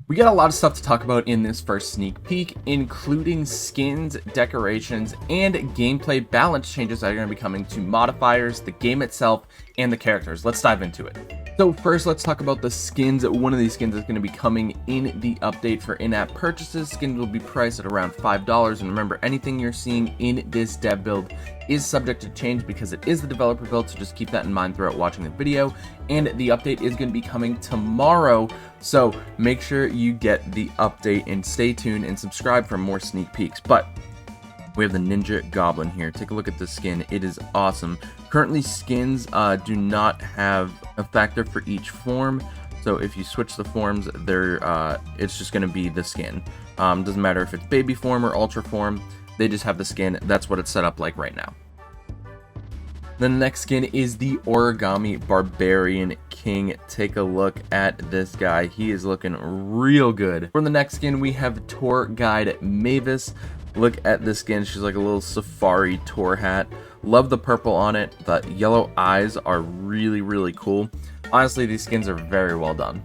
We got a lot of stuff to talk about in this first sneak peek, including skins, decorations, and gameplay balance changes that are going to be coming to modifiers, the game itself, and the characters. Let's dive into it. So first, let's talk about the skins. One of these skins is going to be coming in the update for in-app purchases. Skins will be priced at around $5, and remember, anything you're seeing in this dev build is subject to change because it is the developer build, so just keep that in mind throughout watching the video. And the update is going to be coming tomorrow, so make sure you get the update and stay tuned and subscribe for more sneak peeks. But we have the Ninja Goblin here. Take a look at this skin. It is awesome. Currently, skins do not have a factor for each form, so if you switch the forms, it's just going to be the skin. Doesn't matter if it's baby form or ultra form, they just have the skin. That's what it's set up like right now. Then the next skin is the Origami Barbarian King. Take a look at this guy. He is looking real good. For the next skin, we have Tour Guide Mavis. Look at this skin. She's like a little safari tour hat. Love the purple on it. The yellow eyes are really, really cool. Honestly, these skins are very well done.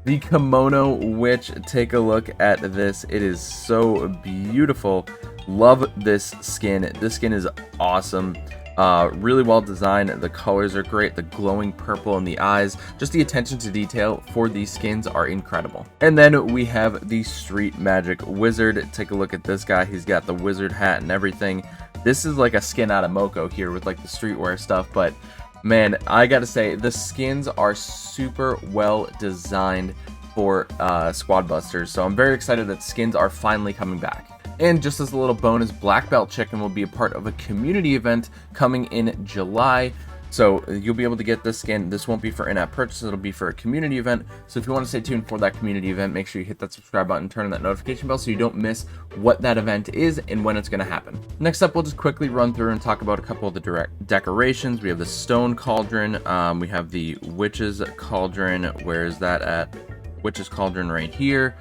The Kimono Witch. Take a look at this. It is so beautiful. Love this skin. This skin is awesome. Really well designed. The colors are great. The glowing purple in the eyes, just the attention to detail for these skins are incredible. And then we have the Street Magic Wizard. Take a look at this guy. He's got the wizard hat and everything. This is like a skin out of Moko here with like the streetwear stuff, but man, I gotta say the skins are super well designed for squad busters, so I'm very excited that skins are finally coming back. And just as a little bonus, Black Belt Chicken will be a part of a community event coming in July. So you'll be able to get this skin. This won't be for in-app purchases, it'll be for a community event. So if you want to stay tuned for that community event, make sure you hit that subscribe button, turn on that notification bell so you don't miss what that event is and when it's going to happen. Next up, we'll just quickly run through and talk about a couple of the decorations. We have the Stone Cauldron. We have the Witch's Cauldron. Where is that at? Witch's Cauldron right here.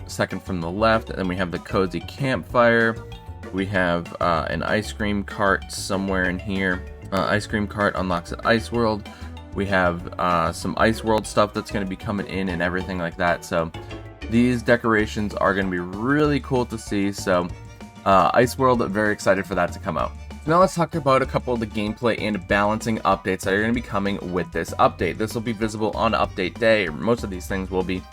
Second from the left, and then we have the Cozy Campfire. We have an ice cream cart somewhere in here. Ice cream cart unlocks at Ice World. We have some Ice World stuff that's going to be coming in and everything like that. So these decorations are going to be really cool to see. So Ice World, very excited for that to come out. Now let's talk about a couple of the gameplay and balancing updates that are going to be coming with this update. This will be visible on update day, or most of these things will be.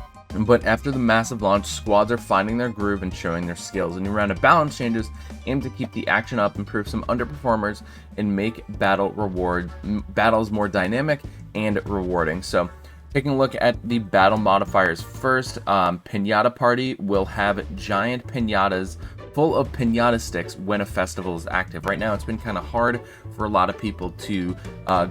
But after the massive launch, squads are finding their groove and showing their skills. A new round of balance changes aim to keep the action up, improve some underperformers, and make battles more dynamic and rewarding. So, taking a look at the battle modifiers first, Pinata Party will have giant pinatas full of pinata sticks when a festival is active. Right now, it's been kind of hard for a lot of people to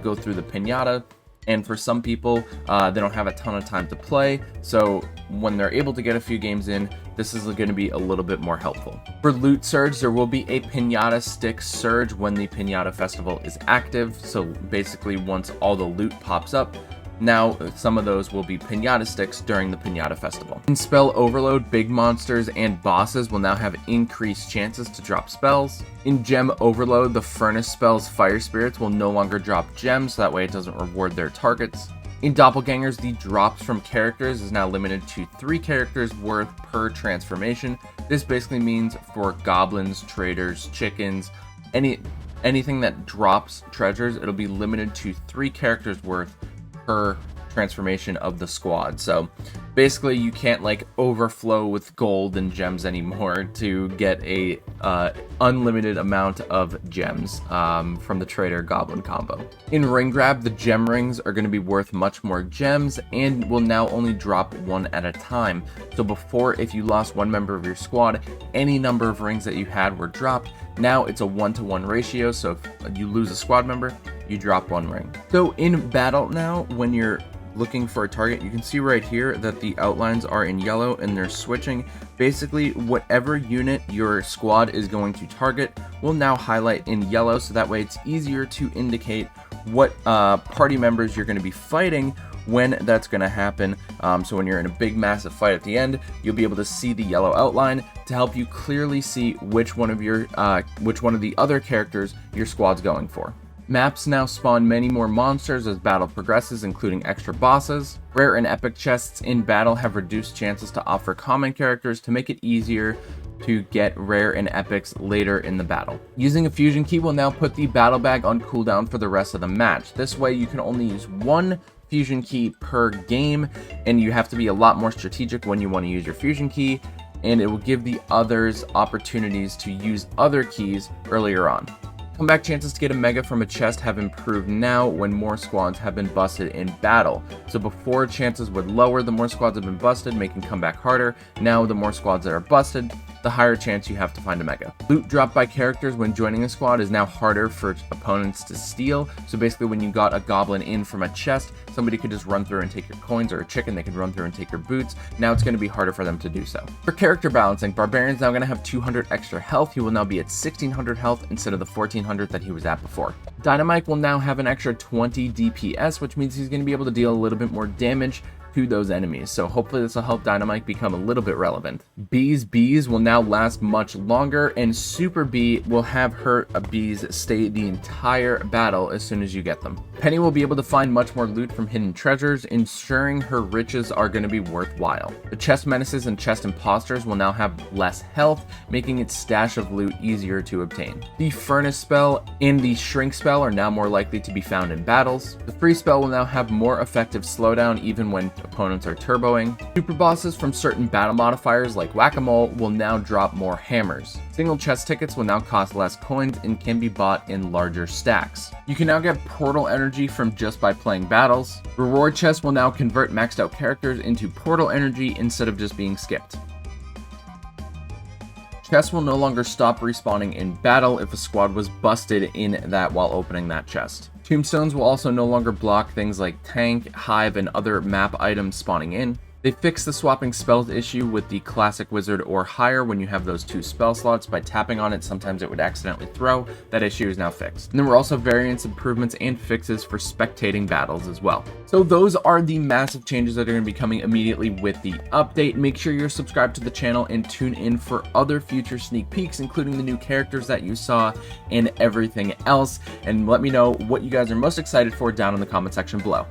go through the pinata. And for some people, they don't have a ton of time to play, so when they're able to get a few games in, this is going to be a little bit more helpful. For Loot Surge, there will be a Pinata Stick Surge when the Pinata Festival is active, so basically once all the loot pops up, now some of those will be Pinata Sticks during the Pinata Festival. In Spell Overload, big monsters and bosses will now have increased chances to drop spells. In Gem Overload, the Furnace Spell's Fire Spirits will no longer drop gems, so that way it doesn't reward their targets. In Doppelgangers, the drops from characters is now limited to 3 characters worth per transformation. This basically means for goblins, traders, chickens, anything that drops treasures, it'll be limited to 3 characters worth per transformation of the squad. So basically you can't like overflow with gold and gems anymore to get a unlimited amount of gems from the trader goblin combo. In Ring Grab, the gem rings are going to be worth much more gems and will now only drop 1 at a time. So before, if you lost 1 member of your squad, any number of rings that you had were dropped. Now it's a 1-to-1 ratio, so if you lose a squad member, you drop 1 ring. So in battle now, when you're looking for a target, you can see right here that the outlines are in yellow and they're switching. Basically, whatever unit your squad is going to target will now highlight in yellow, so that way it's easier to indicate what party members you're going to be fighting when that's going to happen. So when you're in a big massive fight at the end, you'll be able to see the yellow outline to help you clearly see which one of the other characters your squad's going for. Maps now spawn many more monsters as battle progresses, including extra bosses. Rare and epic chests in battle have reduced chances to offer common characters to make it easier to get rare and epics later in the battle. Using a fusion key will now put the battle bag on cooldown for the rest of the match. This way you can only use one fusion key per game, and you have to be a lot more strategic when you want to use your fusion key, and it will give the others opportunities to use other keys earlier on. Comeback chances to get a mega from a chest have improved now when more squads have been busted in battle. So before, chances would lower the more squads have been busted, making comeback harder. Now the more squads that are busted, the higher chance you have to find a mega. Loot dropped by characters when joining a squad is now harder for opponents to steal. So basically when you got a goblin in from a chest, somebody could just run through and take your coins, or a chicken, they could run through and take your boots. Now it's going to be harder for them to do so. For character balancing, Barbarian's now going to have 200 extra health. He will now be at 1600 health instead of the 1400 that he was at before. Dynamite will now have an extra 20 DPS, which means he's going to be able to deal a little bit more damage to those enemies, so hopefully this will help Dynamite become a little bit relevant. Bee's bees will now last much longer, and Super Bee will have her bees stay the entire battle as soon as you get them. Penny will be able to find much more loot from hidden treasures, ensuring her riches are going to be worthwhile. The chest menaces and chest imposters will now have less health, making its stash of loot easier to obtain. The furnace spell and the shrink spell are now more likely to be found in battles. The free spell will now have more effective slowdown even when opponents are turboing. Super bosses from certain battle modifiers like Whack-A-Mole will now drop more hammers. Single chest tickets will now cost less coins and can be bought in larger stacks. You can now get portal energy from just by playing battles. Reward chests will now convert maxed out characters into portal energy instead of just being skipped. Chests will no longer stop respawning in battle if a squad was busted in that while opening that chest. Tombstones will also no longer block things like tank, hive, and other map items spawning in. They fixed the swapping spells issue with the classic wizard or higher when you have those two spell slots. By tapping on it, sometimes it would accidentally throw. That issue is now fixed. And there were also variants, improvements, and fixes for spectating battles as well. So those are the massive changes that are going to be coming immediately with the update. Make sure you're subscribed to the channel and tune in for other future sneak peeks, including the new characters that you saw and everything else. And let me know what you guys are most excited for down in the comment section below.